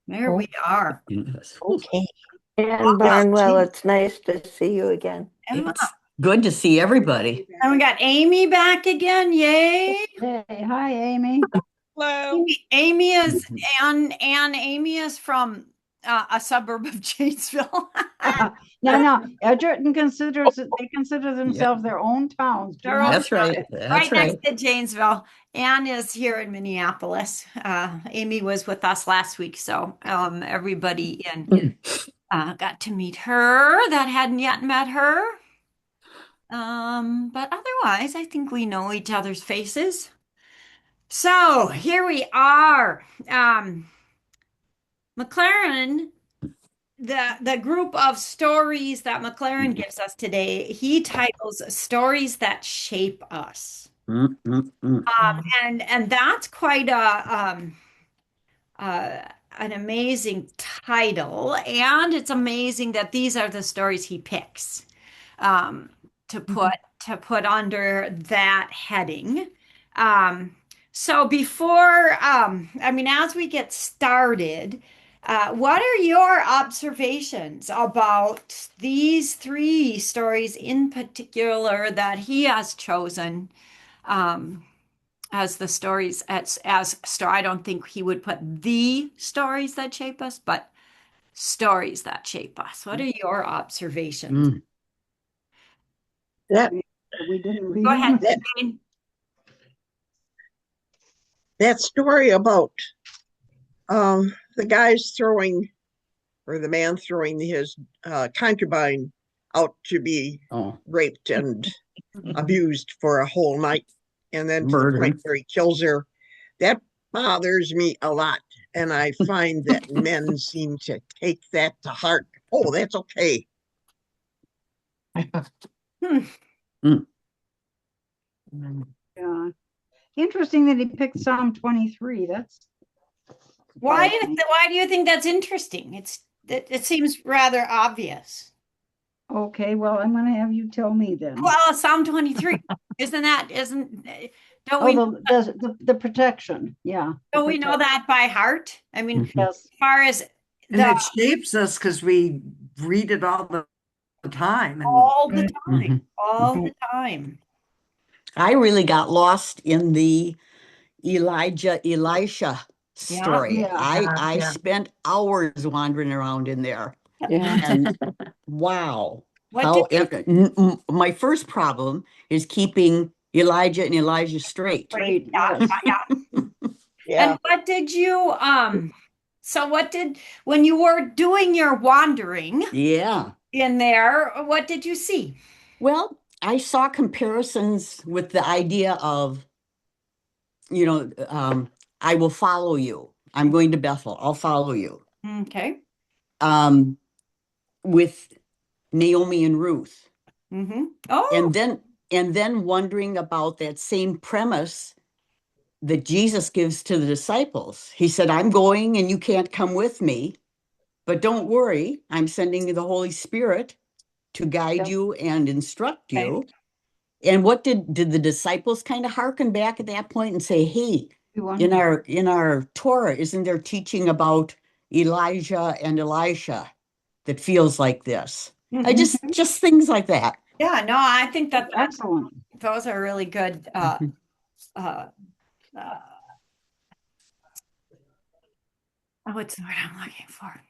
There we are. Yes. Okay. And Yeah. Barnwell, it's nice to see you again. Yeah. It's good to see everybody. And we got Amy back again. Yay. Hey, hi, Amy. Hello. Amy is and Amy is from a suburb of Janesville. No, Edgerton they consider themselves their own towns. Do you Their know? own That's right. right That's next right. to Janesville. Ann is here in Minneapolis. Amy was with us last week, so everybody in got to meet her that hadn't yet met her. But otherwise, I think we know each other's faces. So here we are. McLaren, the group of stories that McLaren gives us today, he titles Stories That Shape Us. Mm, mm, mm. And that's quite uh, an amazing title, and it's amazing that these are the stories he picks um, to put under that heading. Um, so before, I mean, as we get started, what are your observations about these three stories in particular that he has chosen? As the stories as story. I don't think he would put the stories that shape us, but stories that shape us. What are your observations? Mm. That We didn't read Go ahead, them. Jane. that story about the guys throwing or the man throwing his concubine out to be Oh, raped and abused for a whole night, and then to the point murder. where he kills her. That bothers me a lot, and I find that men seem to take that to heart. Oh, that's okay. Hmm. Mm. Yeah. Interesting that he picked Psalm 23. That's Why surprised me. why do you think that's interesting? It seems rather obvious. Okay, well, I'm going to have you tell me then. Well, Psalm 23. Isn't don't Oh, we the protection. Yeah. don't we know that by heart? I mean, Mhm. Yes. as far as And the it shapes us because we read it all the time. And all the time, Mhm. all the time. I really got lost in the Elijah Elisha Yeah. story. Yeah. I yeah. spent hours wandering around in there. Yeah. And wow. What did My first problem is keeping Elijah and Elijah straight. Right. Great. Yeah, Yes. yeah, yeah. Yeah. And what did you so what did when you were doing your wandering Yeah. in there, what did you see? Well, I saw comparisons with the idea of, you know, I will follow you. I'm going to Bethel. I'll follow you. Okay. Um, with Naomi and Ruth. Mm-hmm. Oh, And then wondering about that same premise that Jesus gives to the disciples. He said, I'm going and you can't come with me, but don't worry, I'm sending you the Holy Spirit to guide Yep. you and instruct okay. you. And what did the disciples kind of hearken back at that point and say, hey, You want in our Torah, isn't there teaching about Elijah and Elisha that feels like this? I Mhm. just things like that. Yeah, no, I think that excellent. those are really good Mhm. uh what's the word I'm looking for?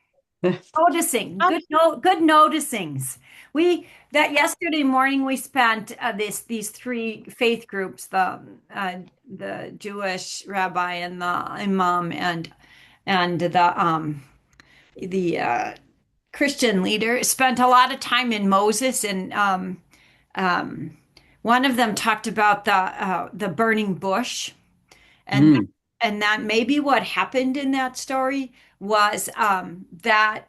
Noticing, good noticings. We that yesterday morning we spent these three faith groups, the Jewish rabbi and the imam and the Christian leader spent a lot of time in Moses and um, one of them talked about the burning bush and Mm. and that maybe what happened in that story was that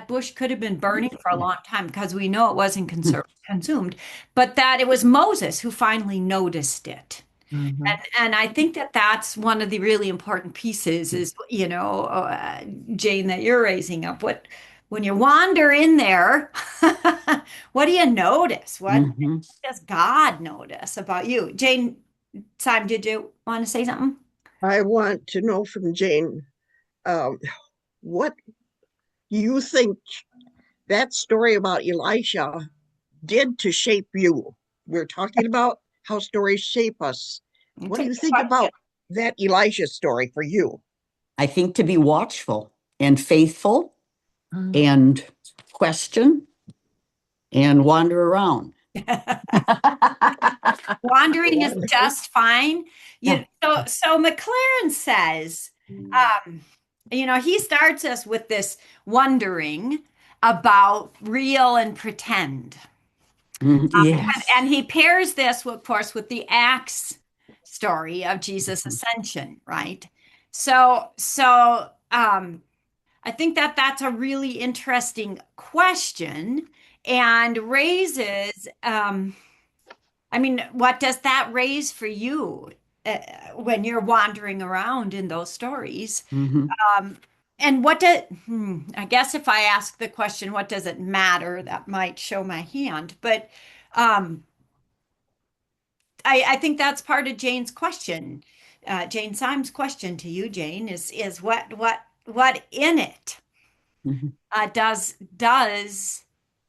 bush could have been burning for a long time because we know it wasn't consumed, but that it was Moses who finally noticed it. Mhm. And I think that that's one of the really important pieces is, Jane, that you're raising up. When you wander in there, what do you notice? What Mhm. does God notice about you? Jane, Simon, did you want to say something? I want to know from Jane, um, what you think that story about Elisha did to shape you. We're talking about how stories shape us. It's What a do good you think question. about that Elisha story for you? I think to be watchful and faithful and question and wander around. Wandering is Wonderful. just fine. Yeah. So McLaren says, um, he starts us with this wondering about real and pretend. Yes. And he pairs this, of course, with the Acts story of Jesus' ascension, right? So I think that that's a really interesting question and raises, I mean, what does that raise for you when you're wandering around in those stories? Mhm. Um, and I guess if I ask the question, what does it matter? That might show my hand. But um, I think that's part of Jane's question. Jane Syme's question to you, Jane, is what in it Mhm. does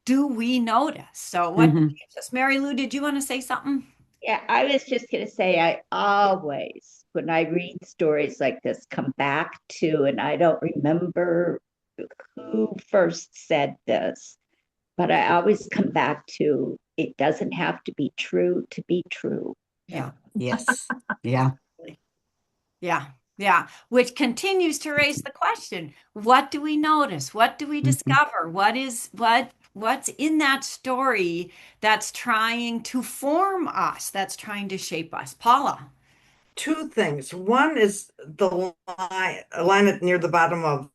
do we notice? So what Mhm. Jesus, Mary Lou, did you want to say something? Yeah, I was just going to say, I always, when I read stories like this, come back to, and I don't remember who first said this, but I always come back to it doesn't have to be true to be true. Yeah. Yes. Yeah. Yeah. Yeah. Which continues to raise the question, what do we notice? What do we Mhm. discover? What's in that story that's trying to form us, that's trying to shape us? Paula. Two things. One is the line near the bottom of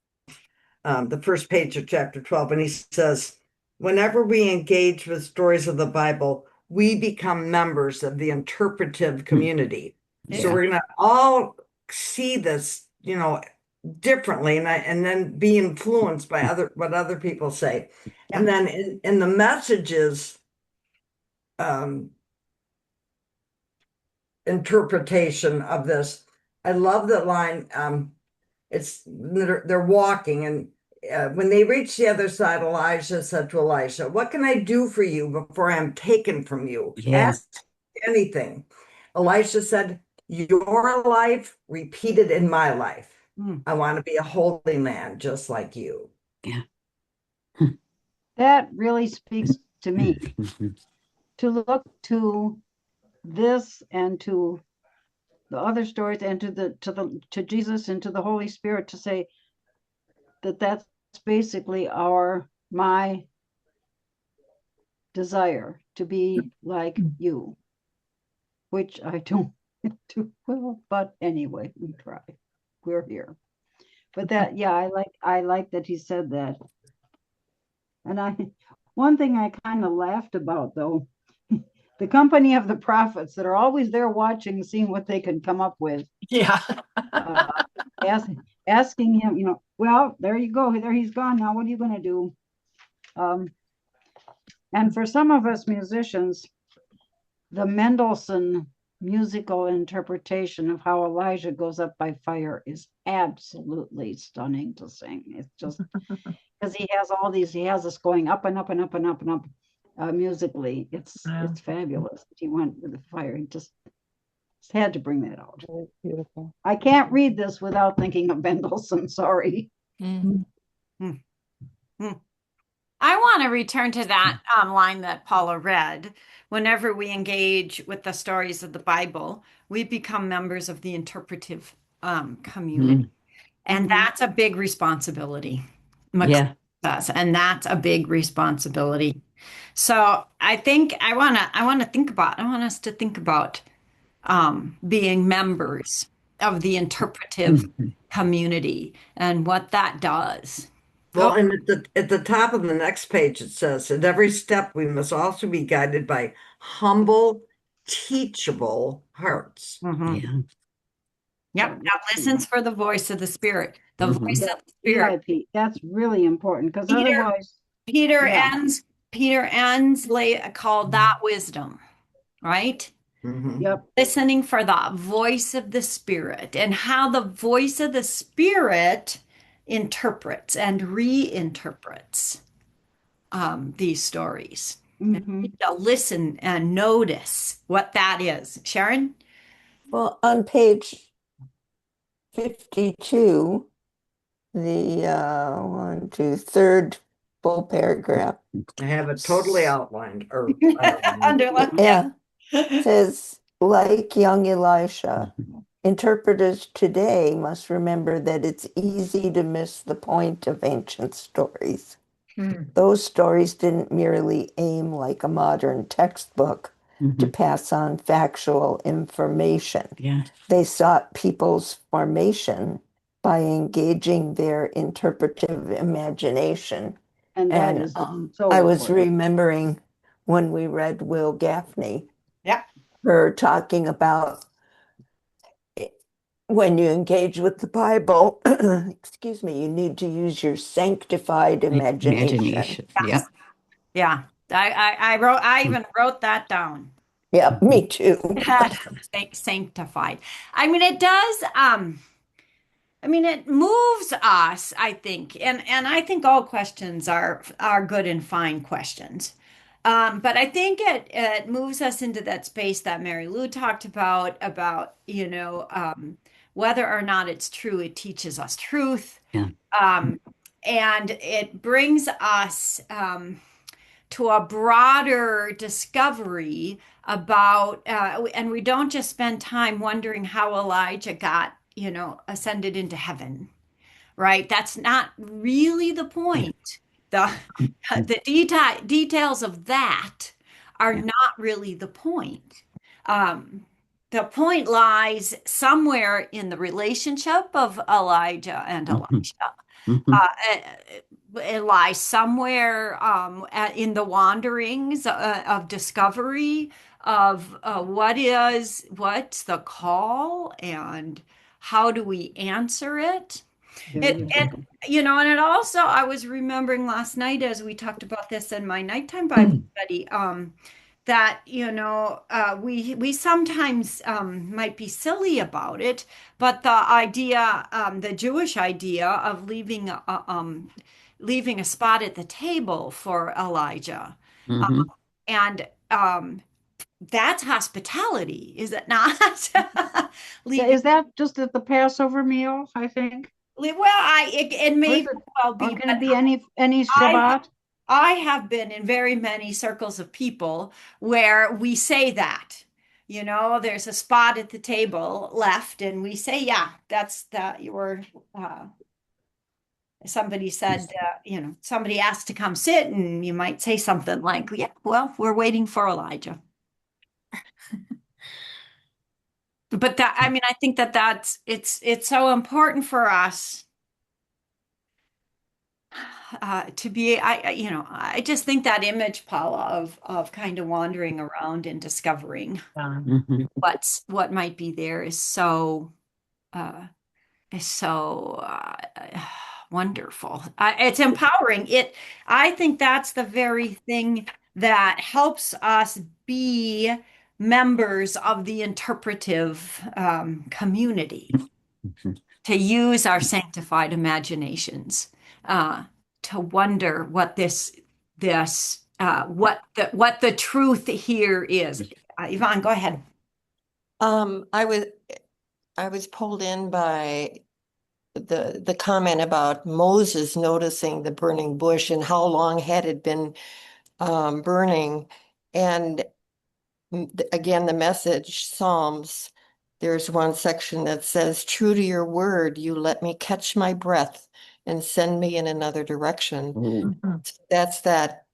the first page of chapter 12, and he says, whenever we engage with stories of the Bible, we become members of the interpretive community. So Yeah. we're going to all see this, differently, and then be influenced by what other people say. Yeah. And then in the messages interpretation of this, I love that line. They're walking, and when they reached the other side, Elijah said to Elisha, "What can I do for you before I am taken from you? Yeah. Ask anything." Elisha said, "Your life repeated in my life. Mm. I want to be a holy man just like you." Yeah. That really speaks to me, Mhm. to look to this and to the other stories and to Jesus and to the Holy Spirit, to say that that's basically my desire to be like you, which I don't do well, but anyway, we try. We're here. But that, yeah, I like that he said that. And one thing I kind of laughed about though, the company of the prophets that are always there watching, seeing what they can come up with, Yeah. uh, ask, asking him, well, there you go, there he's gone. Now what are you going to do? And for some of us musicians, the Mendelssohn musical interpretation of how Elijah goes up by fire is absolutely stunning to sing. It's just because he has us going up and up and up and up and up musically. It's fabulous. He went with the fire. He just had to bring that out. Beautiful. I can't read this without thinking of Mendelssohn. Sorry. Mm. Mm. Mm. I want to return to that line that Paula read. Whenever we engage with the stories of the Bible, we become members of the interpretive community. Mhm. And Mhm. that's a big responsibility. Yeah. Us, and that's a big responsibility. So I want us to think about being members of the interpretive Mhm. community and what that does. Well, Go. and at the top of the next page, it says, at every step, we must also be guided by humble, teachable hearts. Mhm. Yeah. Yep. That listens for the voice of the Spirit. The voice Mhm. of the Spirit. EIP. That's really important because Peter otherwise, Peter yeah. ends Peter ends called that wisdom, right? Yep. listening for the voice of the Spirit and how the voice of the Spirit interprets and reinterprets these stories. And we Hmm. need to listen and notice what that is. Sharon? Well, on page 52, the third full paragraph. I have it totally outlined or Underline. Yeah, says, like young Elisha, interpreters today must remember that it's easy to miss the point of ancient stories. Those stories didn't merely aim like a modern textbook to pass on factual information. Yeah. They sought people's formation by engaging their interpretive imagination. And that is so I was important. remembering when we read Will Gaffney, Yeah. her talking about when you engage with the Bible, excuse me, you need to use your sanctified imagination. Yeah. Yeah. I even wrote that down. Yeah, me too. Sanctified. I mean, it does, it moves us, I think, and I think all questions are good and fine questions. But I think it moves us into that space that Mary Lou talked about, whether or not it's true, it teaches us truth. Yeah. And it brings us to a broader discovery about, and we don't just spend time wondering how Elijah got, ascended into heaven, right? That's not really the point. The details of that are not really the point. Um, the point lies somewhere in the relationship of Elijah and Elisha. Uh, it lies somewhere in the wanderings of discovery of what's the call and how do we answer it. Very And good. and it also, I was remembering last night as we talked about this in my nighttime Bible study, that we sometimes might be silly about it, but the idea, the Jewish idea of leaving a spot at the table for Elijah, and that's hospitality, is it not? Yeah, Leaving. is that just at the Passover meal, I think? Well, it Or may is very it, well or be, can but it be any I Shabbat? I have been in very many circles of people where we say that, there's a spot at the table left, and we say, yeah, that's that. Somebody said, somebody asked to come sit, and you might say something like, yeah, well, we're waiting for Elijah. But I think it's so important for us to be, I just think that image, Paula, of kind of wandering around and discovering what might be there uh, is so wonderful. It's empowering. I think that's the very thing that helps us be members of the interpretive community, to use our sanctified imaginations, uh, to wonder what the truth here is. Yvonne, go ahead. I was pulled in by the comment about Moses noticing the burning bush and how long had it been burning. And again, the message, Psalms, there's one section that says, true to your word, you let me catch my breath and send me in another direction. That's that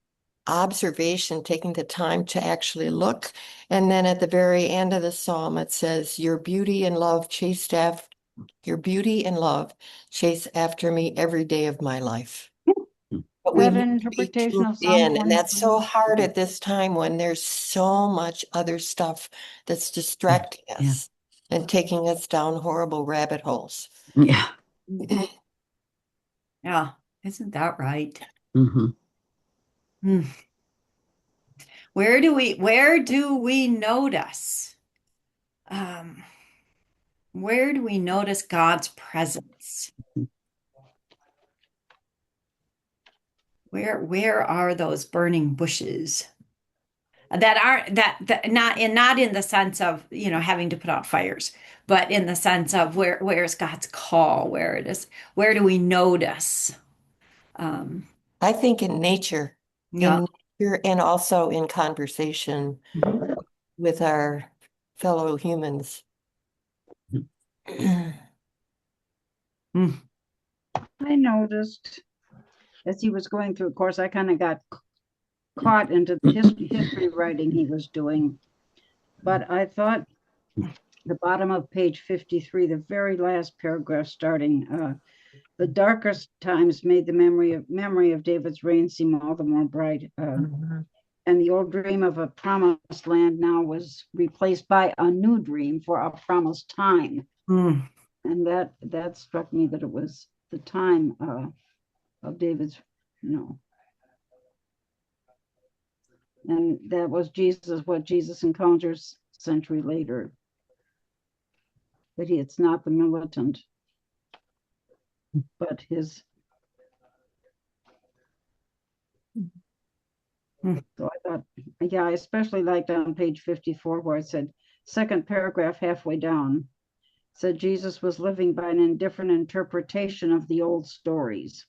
observation, taking the time to actually look. And then at the very end of the psalm, it says, your beauty and love chase after me every day of my life. But we That need an to be interpretation tuned of Psalm in, and that's 23? so hard at this time when there's so much other stuff that's distracting us and taking us down horrible rabbit holes. Yeah. Yeah, isn't that right? Where do we notice um, where do we notice God's presence? Where are those burning bushes that aren't that not in the sense of, having to put out fires, but in the sense of where's God's call, where do we notice? Um, I think in nature, yeah. in nature and also in conversation with our fellow humans. Mm. I noticed as he was going through, of course, I kind of got caught into the history writing he was doing. But I thought the bottom of page 53, the very last paragraph starting, the darkest times made the memory of David's reign seem all the more bright. And the old dream of a promised land now was replaced by a new dream for a promised time. Mm. And that struck me that it was the time of David's, and that was what Jesus encounters a century later. That it's not the militant, but his. So I thought, yeah, I especially liked on page 54 where it said, second paragraph halfway down, said Jesus was living by an indifferent interpretation of the old stories.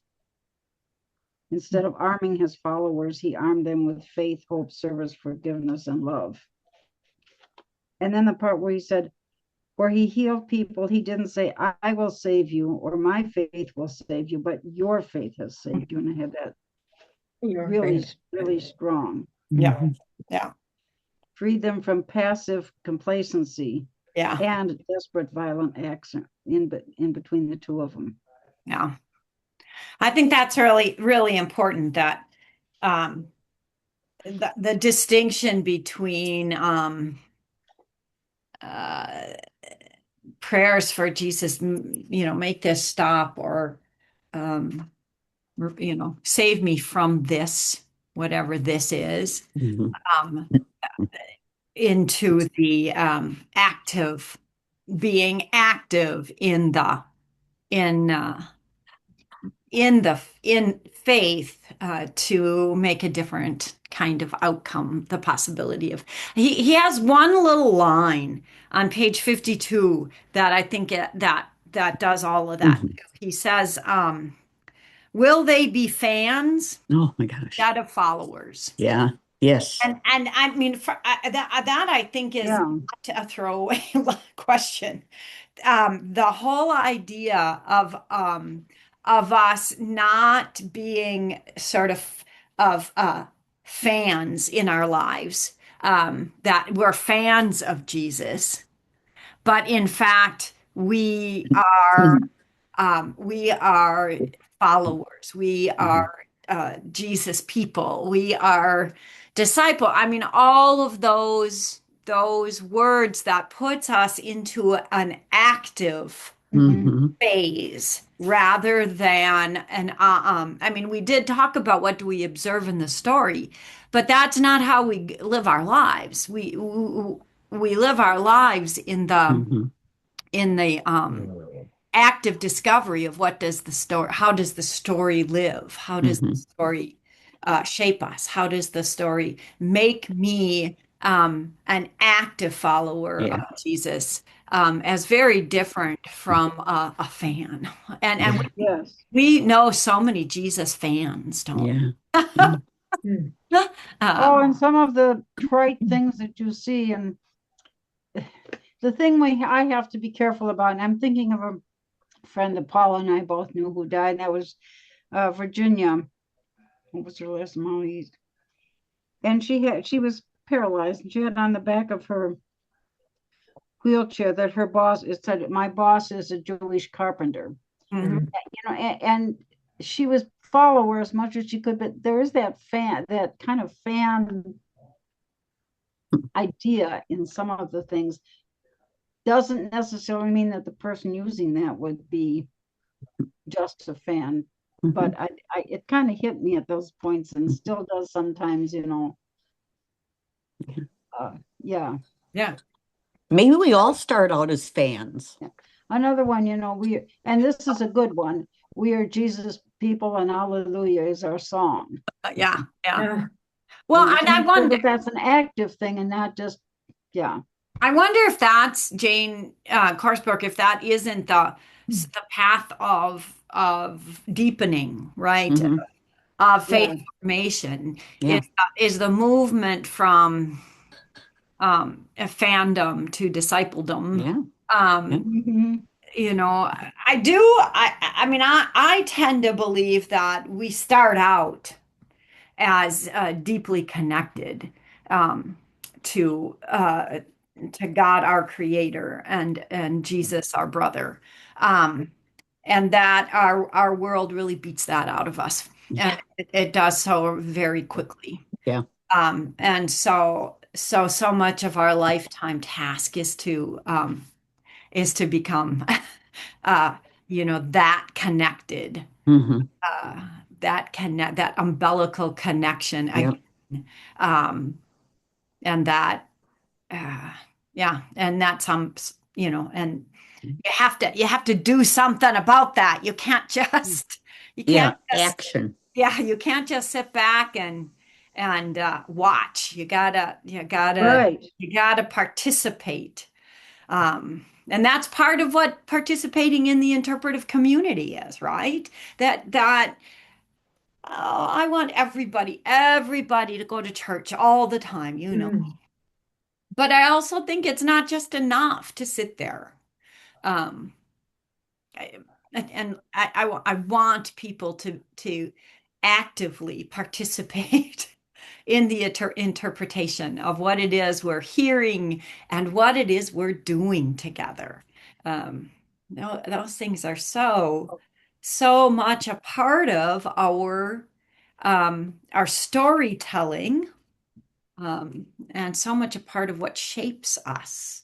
Instead of arming his followers, he armed them with faith, hope, service, forgiveness, and love. And then the part where he said, where he healed people, he didn't say, I will save you, or my faith will save you, but your faith has saved you. And I had that really strong. Yeah. Yeah. Freed them from passive complacency Yeah. and desperate violent acts in between the two of them. Yeah. I think that's really, really important, that the distinction between prayers for Jesus, make this stop, or save me from this, whatever this is, um, into the being active in faith, to make a different kind of outcome, the possibility of. He has one little line on page 52 that I think that does all of that. He says, will they be fans Oh my gosh. instead of followers? Yeah. Yes. And I mean, that I think is not a throwaway question. The whole idea of us not being sort of fans in our lives, that we're fans of Jesus, but in fact we are followers. We are Jesus people. We are disciple. I mean, all of those words that puts us into an active phase rather than an I mean, we did talk about what do we observe in the story, but that's not how we live our lives. We live our lives in the active discovery of how does the story live? How does the story shape us? How does the story make me an active follower of Jesus, as very different from a fan? And Yes. we know so many Jesus fans, don't we? And some of the trite things that you see, and the thing I have to be careful about, and I'm thinking of a friend that Paula and I both knew who died. That was Virginia. What was her last name? And she was paralyzed, and she had on the back of her wheelchair that her boss, it said, my boss is a Jewish carpenter. And she was follower as much as she could, but there is that kind of fan idea in some of the things. Doesn't necessarily mean that the person using that would be just a fan, but it kind of hit me at those points, and still does sometimes, yeah. Yeah. Maybe we all start out as fans. Another one, and this is a good one. We are Jesus people, and Hallelujah is our song. Yeah. Yeah. Well, and I wonder, that's an active thing and not just, yeah. I wonder if that's Jane Korsbrook, if that isn't the path of deepening, right? Mhm. Of faith Yeah. formation Yeah. is the movement from a fandom to discipledom. Yeah. Mhm. I mean, I tend to believe that we start out as deeply connected um, to uh, to God, our Creator, and Jesus, our brother, and that our world really beats that out of us, and it does so very quickly. Yeah. And so much of our lifetime task is to become, uh, that connected, Mhm. uh, that umbilical connection Yep. again, and that, yeah, and that's and you have to do something about that. You can't just, you can't Yeah. just, Action. yeah, you can't just sit back and watch. Right. You gotta participate. And that's part of what participating in the interpretive community is, right? That I want everybody to go to church all the time. But I also think it's not just enough to sit there. Um, I- and I want people to actively participate in the interpretation of what it is we're hearing and what it is we're doing together. Those things are so much a part of our storytelling, and so much a part of what shapes us.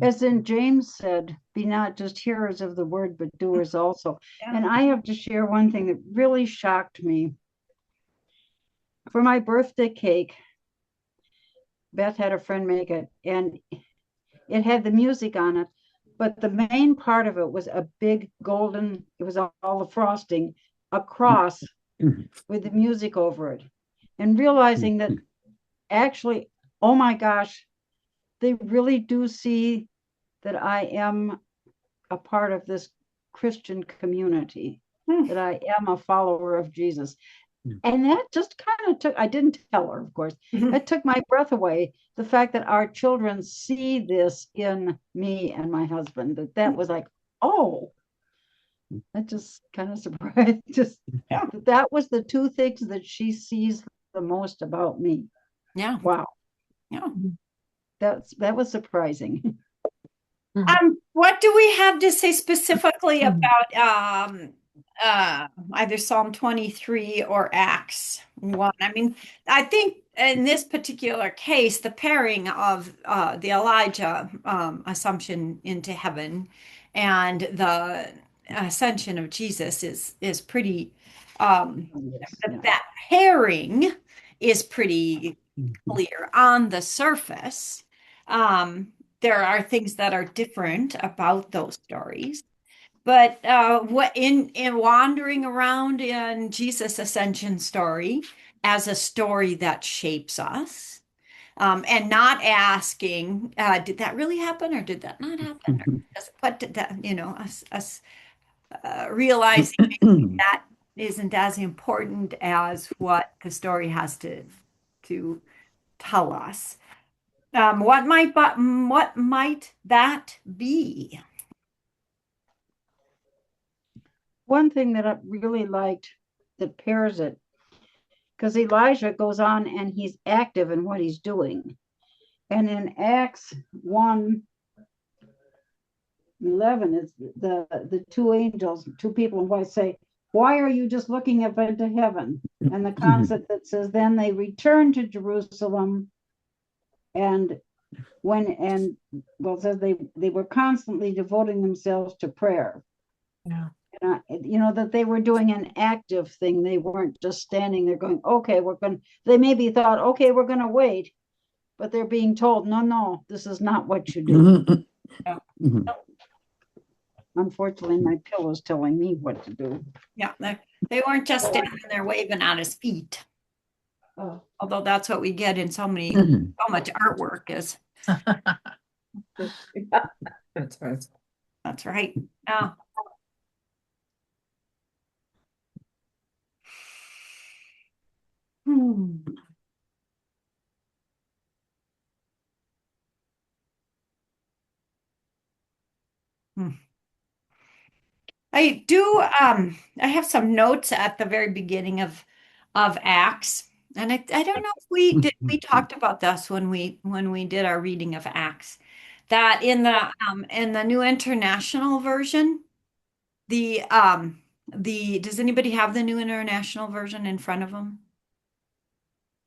As in James said, be not just hearers of the word, but doers also. Yeah. And I have to share one thing that really shocked me. For my birthday cake, Beth had a friend make it, and it had the music on it, but the main part of it was a big golden, it was all the frosting, a cross Mhm. with the music over it. And realizing that actually, oh my gosh, they really do see that I am a part of this Christian community, that I am a follower of Jesus. And that just kind of took, I didn't tell her, of course, that took my breath away. The fact that our children see this in me and my husband, that was like, oh, that just kind of surprised, just Yeah. that was the two things that she sees the most about me. Yeah. Wow. Yeah. That was surprising. What do we have to say specifically about either Psalm 23 or Acts 1? I mean, I think in this particular case, the pairing of the Elijah assumption into heaven and the ascension of Jesus is pretty Yes, yeah. that pairing is pretty clear on the surface. There are things that are different about those stories, but what in wandering around in Jesus' ascension story as a story that shapes us, and not asking, did that really happen or did that not happen? What did that, us realizing that isn't as important as what the story has to tell us. What might that be? One thing that I really liked that pairs it, because Elijah goes on and he's active in what he's doing. And in Acts 1:11, it's the two angels, two people in white say, why are you just looking up into heaven? And the concept that says, then they returned to Jerusalem and it says they were constantly devoting themselves to prayer. Yeah. That they were doing an active thing. They weren't just standing there going, okay, they maybe thought, okay, we're going to wait. but they're being told, no, this is not what you do. Mhm. Unfortunately, my pillow's telling me what to do. Yeah, they weren't just standing there waving at his feet. Oh. Although that's what we get in so much artwork is. That's right. That's right. Yeah. Hmm. Hmm. I do I have some notes at the very beginning of Acts. And I don't know if we talked about this when we did our reading of Acts. That in the New International Version, the does anybody have the New International Version in front of them?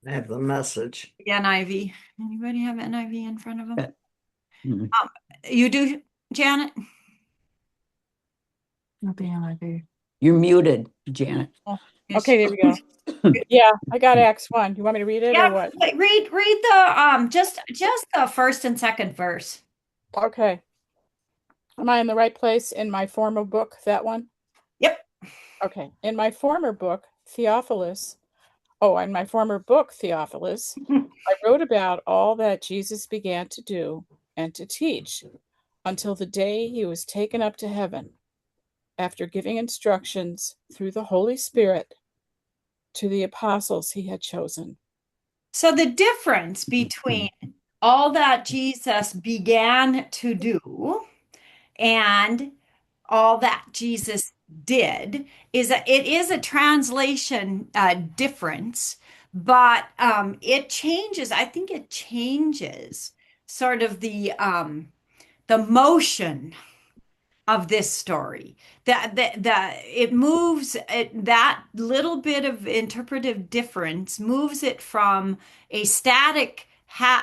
I have the message. The NIV. Anybody have NIV in front of them? Mhm. You do, Janet? Not the NIV. You're muted, Janet. Okay, there we go. Yeah, I got Acts 1. You want me to read it Yeah, or what? read the just the first and second verse. Okay. Am I in the right place in my former book, that one? Yep. Okay. In my former book, Theophilus, I wrote about all that Jesus began to do and to teach until the day he was taken up to heaven, after giving instructions through the Holy Spirit to the apostles he had chosen. So the difference between all that Jesus began to do and all that Jesus did is it is a translation difference, but it changes. I think it changes sort of the motion of this story. That it moves that little bit of interpretive difference moves it from a static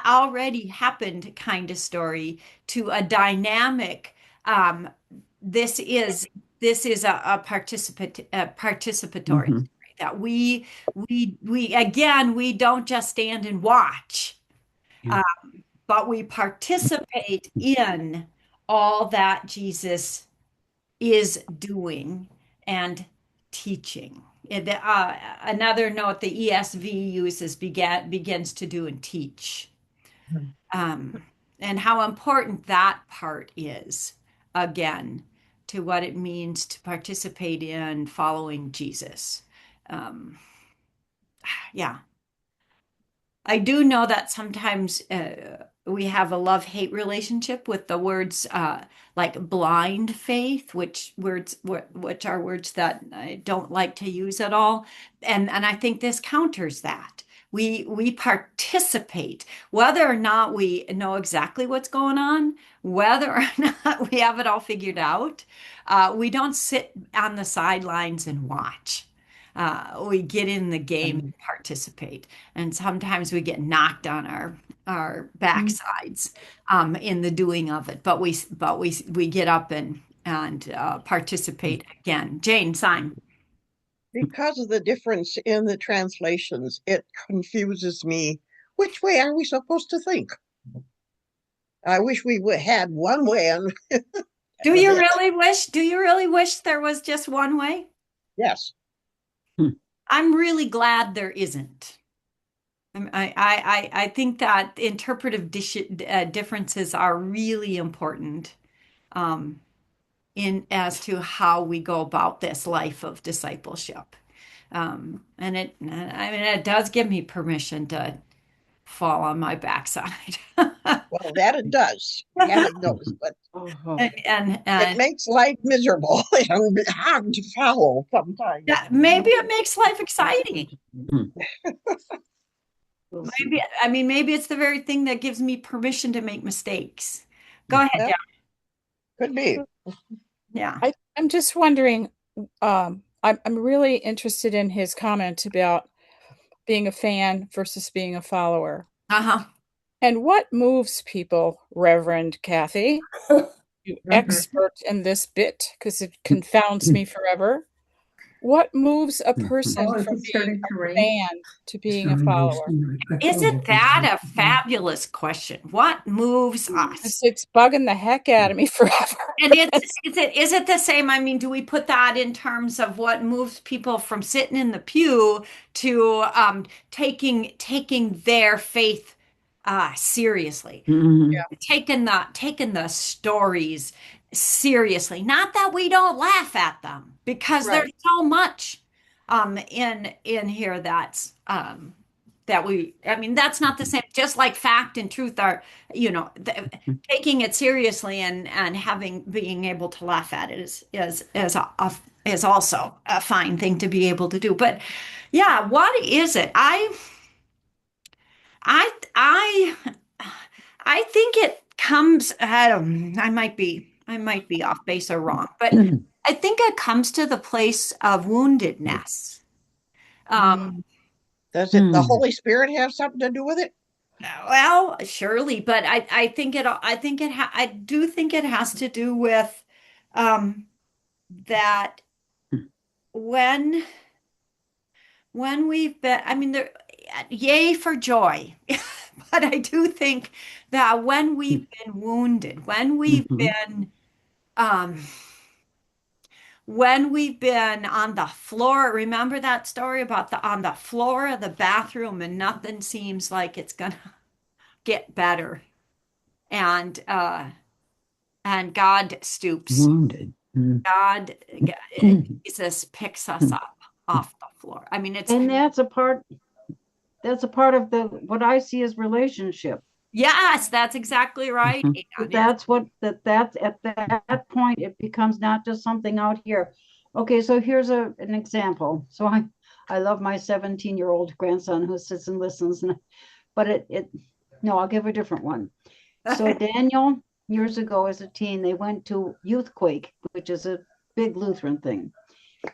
already happened kind of story to a dynamic. This is a participatory Mhm. story that we again we don't just stand and watch, Yeah. but we participate in all that Jesus is doing and teaching. Another note the ESV uses begins to do and teach. Um, and how important that part is, again, to what it means to participate in following Jesus. Um, yeah. I do know that sometimes we have a love-hate relationship with the words like blind faith, which are words that I don't like to use at all, and I think this counters that. We participate, whether or not we know exactly what's going on, whether or not we have it all figured out. We don't sit on the sidelines and watch. We get in the game and participate, and sometimes we get knocked on our backsides in the doing of it. But we get up and participate again. Jane, sign. Because of the difference in the translations, it confuses me. Which way are we supposed to think? I wish we had one way. And Do you really wish? Do you really wish there was just one way? yes. I'm really glad there isn't. I think that interpretive differences are really important in as to how we go about this life of discipleship. And I mean, it does give me permission to fall on my backside. Well, that it does. Heaven knows, but And it makes life miserable and hard to follow sometimes. yeah, maybe it makes life exciting. Mhm. Maybe, I mean, maybe it's the very thing that gives me permission to make mistakes. Go ahead, Yeah. Jen. Could be. Yeah. I'm just wondering, I'm really interested in his comment about being a fan versus being a follower. Uh-huh. And what moves people, Reverend Kathy, you expert in this bit, because it confounds me forever. What moves a person Oh, from it being started to a rain. fan to being a follower? Isn't that a fabulous question? What moves us? It's bugging the heck out of me forever. And is it the same? I mean, do we put that in terms of what moves people from sitting in the pew to taking their faith seriously, Mhm. taking the stories seriously? Not that we don't laugh at them, because there's Right. so much in here that we, I mean, that's not the same. Just like fact and truth are, taking it seriously and having being able to laugh at it is also a fine thing to be able to do. But yeah, what is it? I I I think it comes. I might be off base or wrong, but I think it comes to the place of woundedness. Um, Does it the Mm. Holy Spirit have something to do with it? Well, surely, but I do think it has to do with um that when we've been, I mean, there, yay for joy. But I do think that when we've been wounded, Mhm. um when we've been on the floor, remember that story about the on the floor of the bathroom and nothing seems like it's gonna get better. And God stoops. Wounded. Mm. God, Mm. Jesus picks us up off the floor. I mean, it's And that's a part of the what I see as relationship. yes, that's exactly right. Mhm. And it's That's at that point it becomes not just something out here. Okay, so here's an example. So I love my 17-year-old grandson who sits and listens, but it no, I'll give a different one. So Daniel, years ago as a teen, they went to Youth Quake, which is a big Lutheran thing.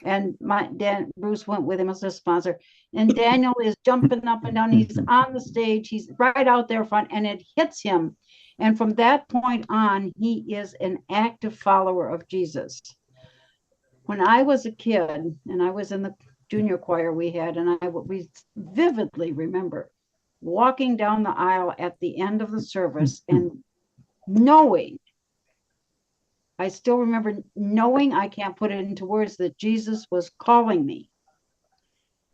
And my Dan Bruce went with him as a sponsor. And Daniel is jumping up and down. He's on the stage. He's right out there front, and it hits him. And from that point on, he is an active follower of Jesus. When I was a kid, and I was in the junior choir we had, and we vividly remember walking down the aisle at the end of the service and knowing, I still remember knowing, I can't put it into words, that Jesus was calling me,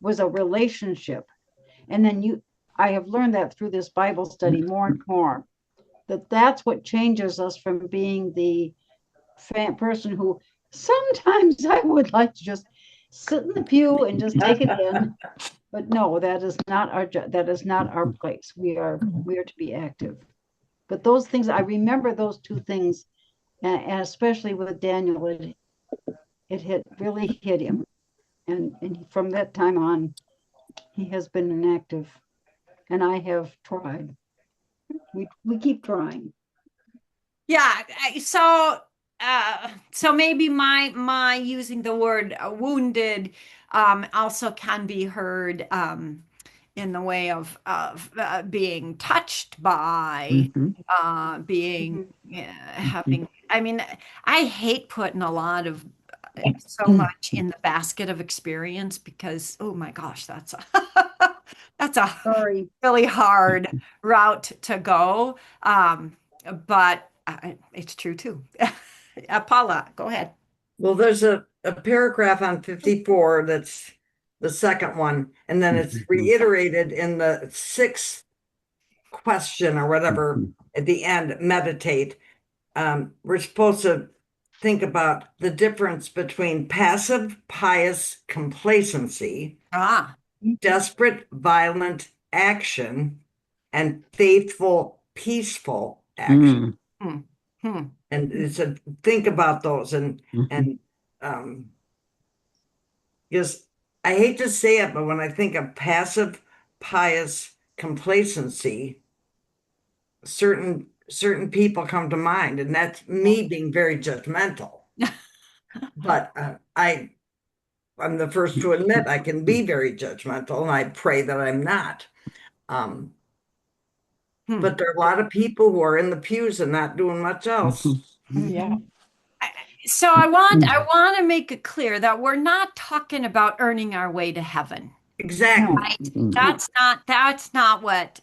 was a relationship. And then I have learned that through this Bible study more and more, that that's what changes us from being the person who sometimes I would like to just sit in the pew and just take it in. But no, that is not our place. We are to be active. But those things, I remember those two things, and especially with Daniel, it really hit him. And from that time on, he has been an active, and I have tried. We keep trying. yeah. So maybe my using the word wounded also can be heard in the way of being touched by Mhm. being Mhm. Mhm. having. I mean, I hate putting a lot of so Mhm. much in the basket of experience because oh my gosh, that's a that's a Sorry. really hard route to go. But it's true too. Paula, go ahead. Well, there's a paragraph on 54 that's the second one, and then it's reiterated in the sixth question or whatever at the end, meditate. We're supposed to think about the difference between passive pious complacency, Ah, desperate violent action, and faithful peaceful action. Mm. hmm, hmm. And it's a think about those Mhm. and because I hate to say it, but when I think of passive pious complacency, certain people come to mind, and that's me being very judgmental. But I'm the first to admit I can be very judgmental, and I pray that I'm not. Um, Hmm. but there are a lot of people who are in the pews and not doing much else. Mhm. Yeah. Mhm. So I want to make it clear that we're not talking about earning our way to heaven. Exactly. No. Right? Mm. That's not what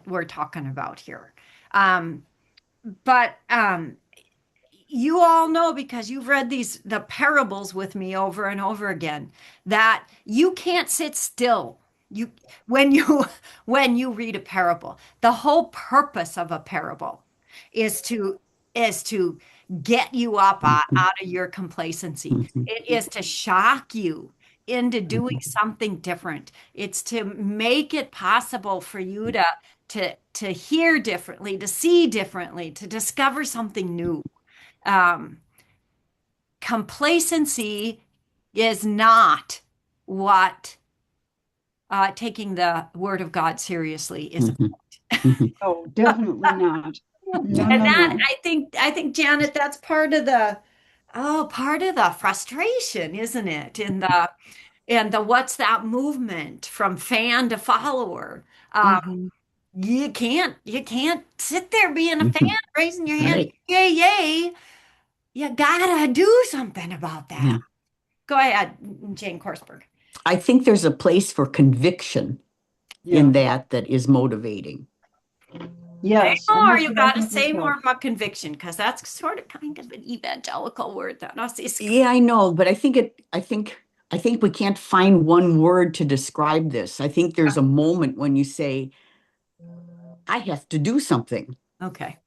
we're talking about here. Um, but you all know, because you've read the parables with me over and over again, that you can't sit still. You when you when you read a parable, the whole purpose of a parable is to get you up out of your complacency. It is to shock you into doing something different. It's to make it possible for you to hear differently, to see differently, to discover something new. Um, Complacency is not what taking the word of God seriously is. Oh, definitely not. No, And no, that no. I think Janet, that's part of the frustration, isn't it? In the what's that movement from fan to follower. Mhm. You can't sit there being a fan, raising your hand, Right. yay, yay. You gotta do something about that. Yeah. Go ahead, Jane Korsberg. I think there's a place for conviction Yeah. in that is motivating. Say Yes. And more. that's You what I got to think as say more well. about conviction, because that's sort of kind of an evangelical word that us is. Yeah, I know, but I think we can't find one word to describe this. I think there's a moment when you say, I have to do something. Okay.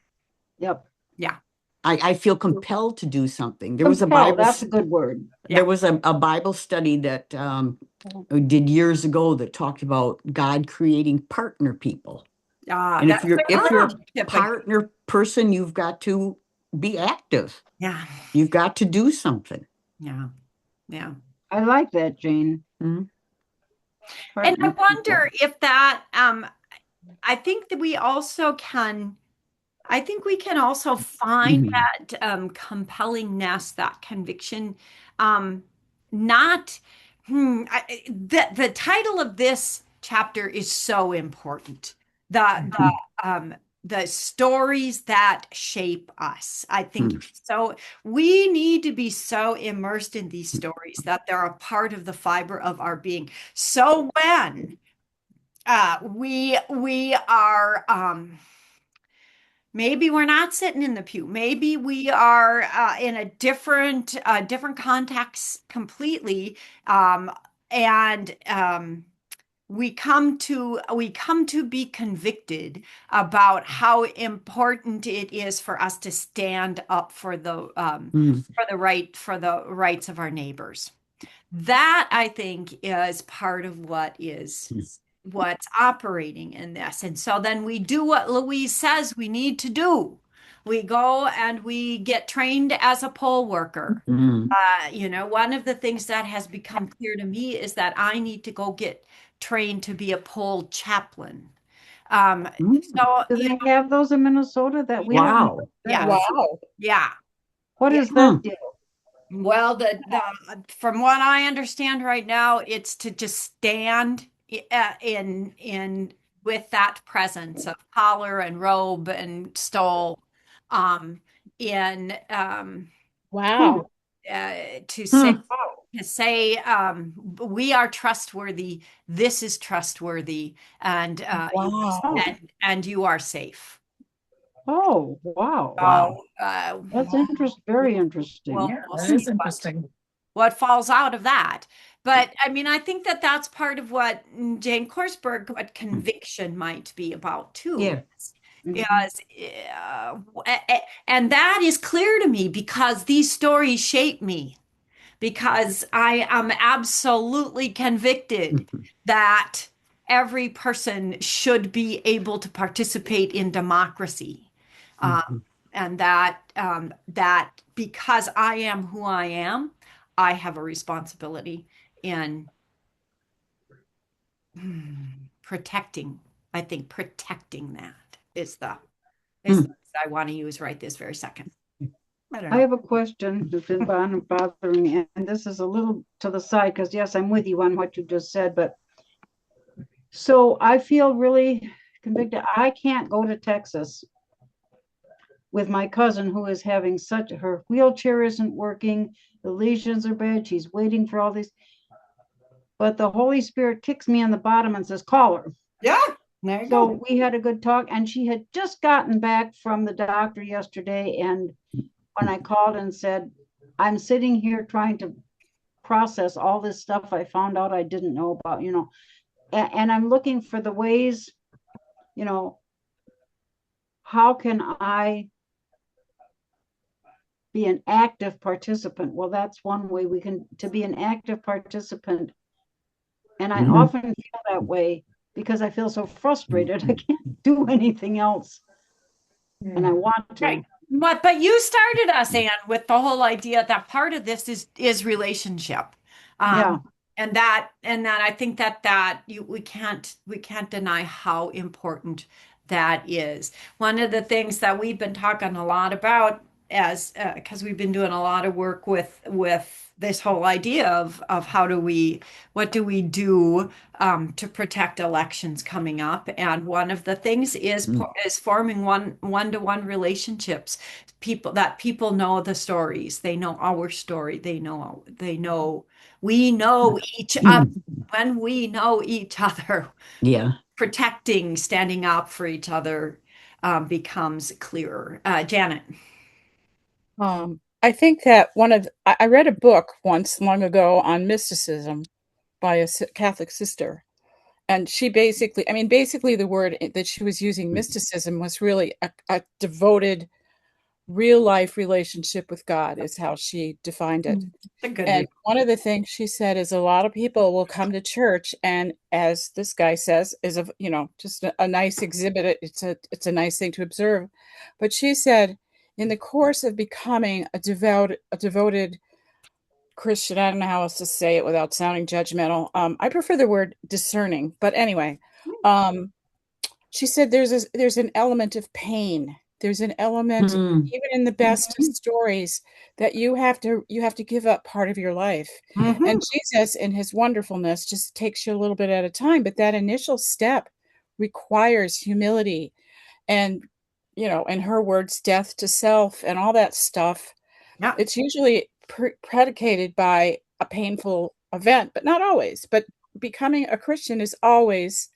Yep. Yeah. I feel compelled to do something. Compel, that's a good word. There was a Bible study that we did years ago that talked about God creating partner people. And if That's you're the if you're a relationship. partner person, you've got to be active. Yeah. You've got to do something. Yeah. Yeah. I like that, Jane. Mhm. And I Partner people. wonder if that, I think that I think we can also find Mhm. that compellingness, that conviction, um, not the title of this chapter is so important. The stories that shape us. I think so. We need to be so immersed in these stories that they're a part of the fiber of our being. So when we are maybe we're not sitting in the pew. Maybe we are in a different context completely, and we come to be convicted about how important it is for us to stand up for the rights of our neighbors. That, I think, is part of what's operating in this. And so then we do what Louise says we need to do. We go and we get trained as a poll worker. Mhm. One of the things that has become clear to me is that I need to go get trained to be a poll chaplain. So, Do they have those in Minnesota that we have? Wow. yeah, Wow. yeah. What Yeah. is that deal? Well, from what I understand right now, it's to just stand in with that presence of collar and robe and stole, um, in Hmm. Wow. to say Hmm. we are trustworthy. This is trustworthy, and Wow. and you are safe. Oh, wow. Wow. So That's very interesting. Yeah, we'll that see is interesting. what falls out of that. But I mean, I think that that's part of what Jane Korsberg, what conviction might be about too. Yeah. Mhm. Is, and that is clear to me because these stories shape me, because I am absolutely convicted that every person should be able to participate in democracy. Mhm. And that because I am who I am, I have a responsibility in protecting. I think protecting that is the Hmm. word I want to use right this very second. I don't I know. have a question that's been bothering me, and this is a little to the side because, yes, I'm with you on what you just said, but so I feel really convicted. I can't go to Texas with my cousin who is having her wheelchair isn't working, the lesions are bad, she's waiting for all these. But the Holy Spirit kicks me on the bottom and says, call her. Yeah, there you So go. we had a good talk, and she had just gotten back from the doctor yesterday. And when I called and said, I'm sitting here trying to process all this stuff I found out I didn't know about, and I'm looking for the ways, how can I be an active participant? Well, that's one way to be an active participant. And I often feel that way because I feel so frustrated. I can't do anything else. And I want to. Right. But you started us, Anne, with the whole idea that part of this is relationship. Yeah. And that I think we can't deny how important that is. One of the things that we've been talking a lot about as because we've been doing a lot of work with this whole idea of what do we do to protect elections coming up, and one of the things is forming one-to-one relationships. People know the stories, they know our story, we know each other. When we know each other, Yeah. protecting, standing up for each other becomes clearer. Janet. I think that I read a book once long ago on mysticism by a Catholic sister. And she basically the word that she was using, mysticism, was really a devoted, real life relationship with God, is how she defined it. And one of the things she said is a lot of people will come to church, and as this guy says, is just a nice exhibit. It's a nice thing to observe. But she said, in the course of becoming a devoted Christian, I don't know how else to say it without sounding judgmental. I prefer the word discerning, but anyway, she said there's an element of pain. There's an element, even in the best of stories, that you have to give up part of your life. And Jesus, in his wonderfulness, just takes you a little bit at a time. But that initial step requires humility and, in her words, death to self and all that stuff. Yeah. It's usually predicated by a painful event, but not always. But becoming a Christian is always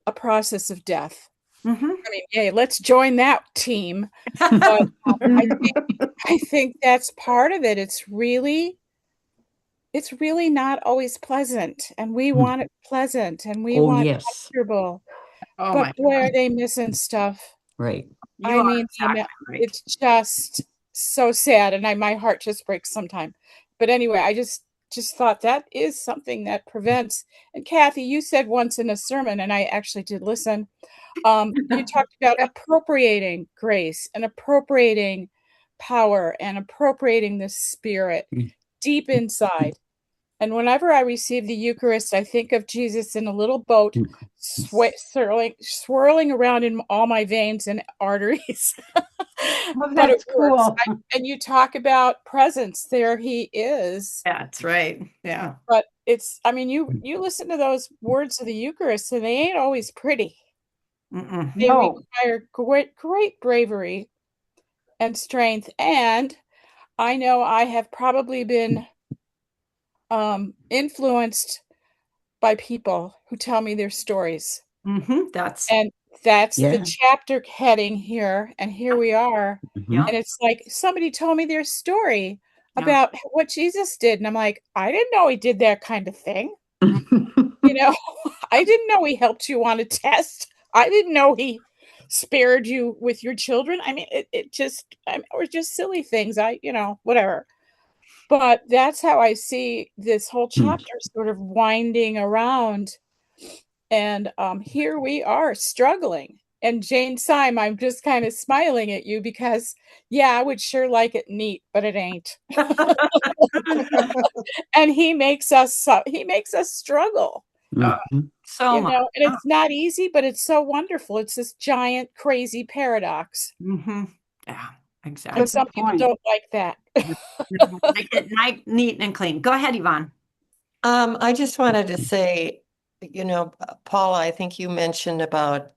a process of death. I mean, yay, let's join that team. But I think that's part of it. It's really not always pleasant, and we want it pleasant, and we want comfortable. But boy, are they missing stuff. Right. I mean, exactly right. It's just so sad, and my heart just breaks sometimes. But anyway, I just thought that is something that prevents. And Kathy, you said once in a sermon, and I actually did listen, you talked about appropriating grace and appropriating power and appropriating the Spirit deep inside. And whenever I receive the Eucharist, I think of Jesus in a little boat swirling around in all my veins and arteries. Well, But it that's cool. works. And you talk about presence. There he is. That's right. Yeah. But you listen to those words of the Eucharist, and they ain't always pretty. They require great bravery and strength. And I know I have probably been influenced by people who tell me their stories. That's the chapter heading here, and here we are. Yeah. And it's like somebody told me their story about what Jesus did, and I'm like, I didn't know he did that kind of thing. I didn't know he helped you on a test. I didn't know he spared you with your children. I mean, or just silly things. Whatever. But that's how I see this whole chapter sort of winding around. And here we are struggling. And Jane Syme, I'm just kind of smiling at you because, I would sure like it neat, but it ain't. And he makes us struggle. So much. And it's not easy, but it's so wonderful. It's this giant, crazy paradox. Yeah, exactly. But some people don't like that. Like it neat and clean. Go ahead, Yvonne. I just wanted to say, Paula, I think you mentioned about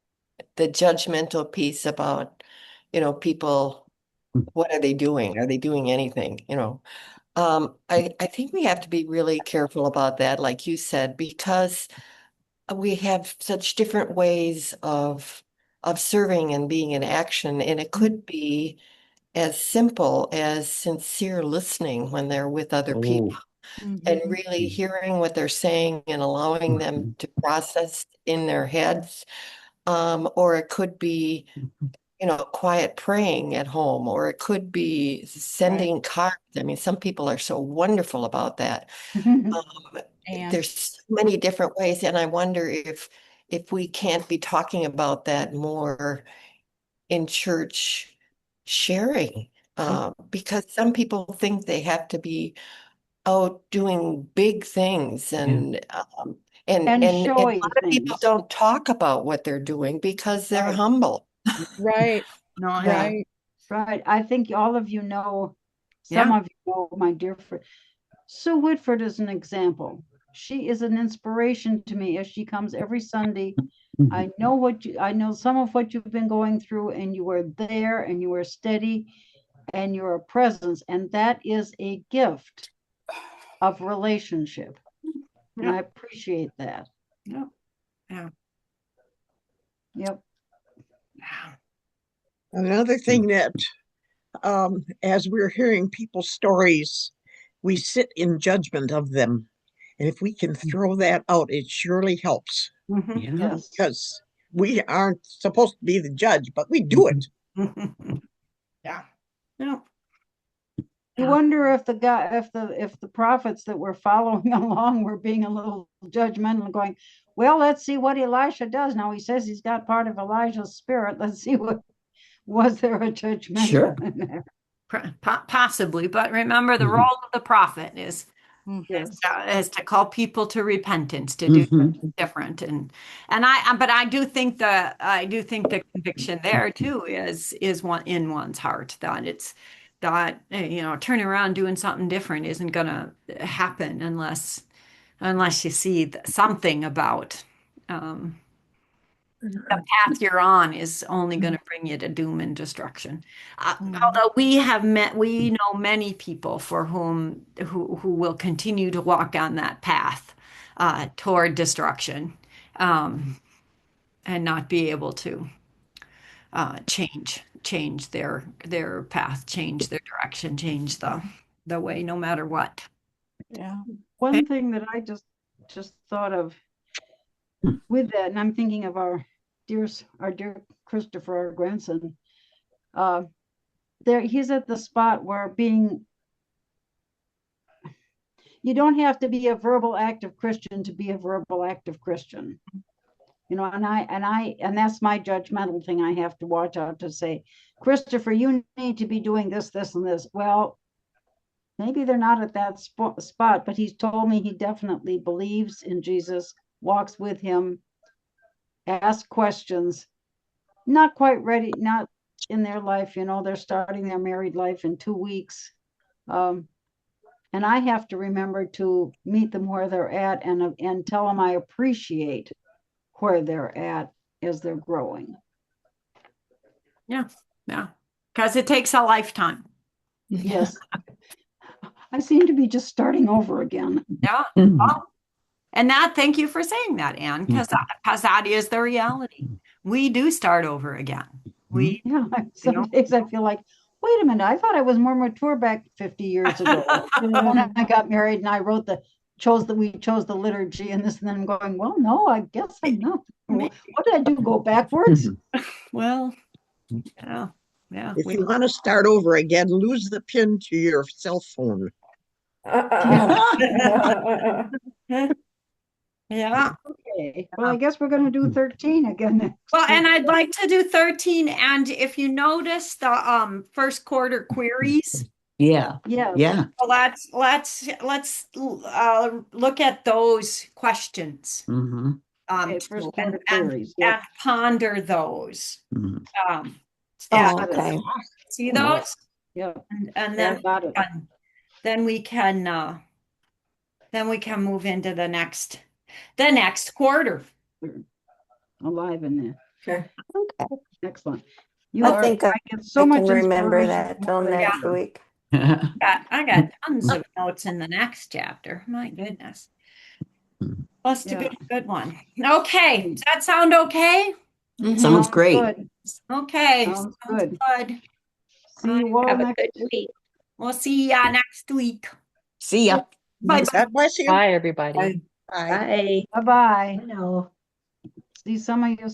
the judgmental piece about people, what are they doing? Are they doing anything? I think we have to be really careful about that, like you said, because we have such different ways of serving and being in action, and it could be as simple as sincere listening when they're with other people and really hearing what they're saying and allowing them to process in their heads. Or it could be, quiet praying at home, or it could be sending cards. I mean, some people are so wonderful about that. And There's so many different ways, and I wonder if we can't be talking about that more in church sharing, because some people think they have to be out doing big things and a showy lot of people things. don't talk about what they're doing because they're Right. humble. right, No, right. Right. I think all of you know, some Yeah. of you know my dear friend. Sue Whitford is an example. She is an inspiration to me as she comes every Sunday. I know some of what you've been going through, and you were there and you were steady and you're a presence. And that is a gift of relationship. And I Yeah. appreciate that. Yeah. Yeah. Yep. Yeah. Another thing that, as we're hearing people's stories, we sit in judgment of them. And if we can throw that out, it surely helps Yes. because we aren't supposed to be the judge, but we do it. Yeah. Yeah. You wonder if the prophets that were following along were being a little judgmental, going, well, let's see what Elisha does. Now he says he's got part of Elijah's spirit. Let's see what was there a judgmental in there. Possibly, but remember the role of the prophet is Yes. is to call people to repentance, to do something different, but I do think the conviction there too is one in one's heart that it's that turning around doing something different isn't gonna happen unless you see something about the path you're on is only going to bring you to doom and destruction. Although we know many people for who will continue to walk on that path toward destruction, and not be able to change their path, change their direction, change the way, no matter what. Yeah. One thing that I just thought of with that, and I'm thinking of our dear Christopher, our grandson. There, he's at the spot where you don't have to be a verbal active Christian to be a verbal active Christian. And that's my judgmental thing. I have to watch out to say, Christopher, you need to be doing this, this, and this. Well, maybe they're not at that spot, but he's told me he definitely believes in Jesus, walks with him, asks questions, not quite ready, not in their life. They're starting their married life in 2 weeks. And I have to remember to meet them where they're at and tell them I appreciate where they're at as they're growing. Yeah, yeah, because it takes a lifetime. Yes. I seem to be just starting over again. Yeah. And thank you for saying that, Anne, because that is the reality. We do start over again. Yeah, some days I feel like, wait a minute, I thought I was more mature back 50 years ago when I got married and I chose the liturgy and this, and then I'm going, well, no, I guess I'm not. What did I do? Go backwards? Well, yeah, yeah. If you want to start over again, lose the pin to your cell phone. Yeah. Okay. Well, I guess we're going to do 13 again next Well, and week. I'd like to do 13. And if you notice the first quarter queries, Yeah. Yes. Yeah. well, let's look at those questions. Okay, first quarter queries. And ponder those. Mhm. Oh, okay. See those? Yeah. And Yeah, got it. then we can move into the next quarter. Alive in there. Okay. Excellent. You I are, think I get so I much can remember inspiration that from till what they next do. week. I got tons of notes in the next chapter. My goodness. Must have Yeah. been a good one. Okay. Does that sound okay? Mhm. Sounds great. Good. Okay. Sounds good. Good. See you all Have a next good week. week. We'll see ya next week. See ya. Bye. God bless you. Bye, everybody. Bye. Bye. Bye-bye. Hello. See some of you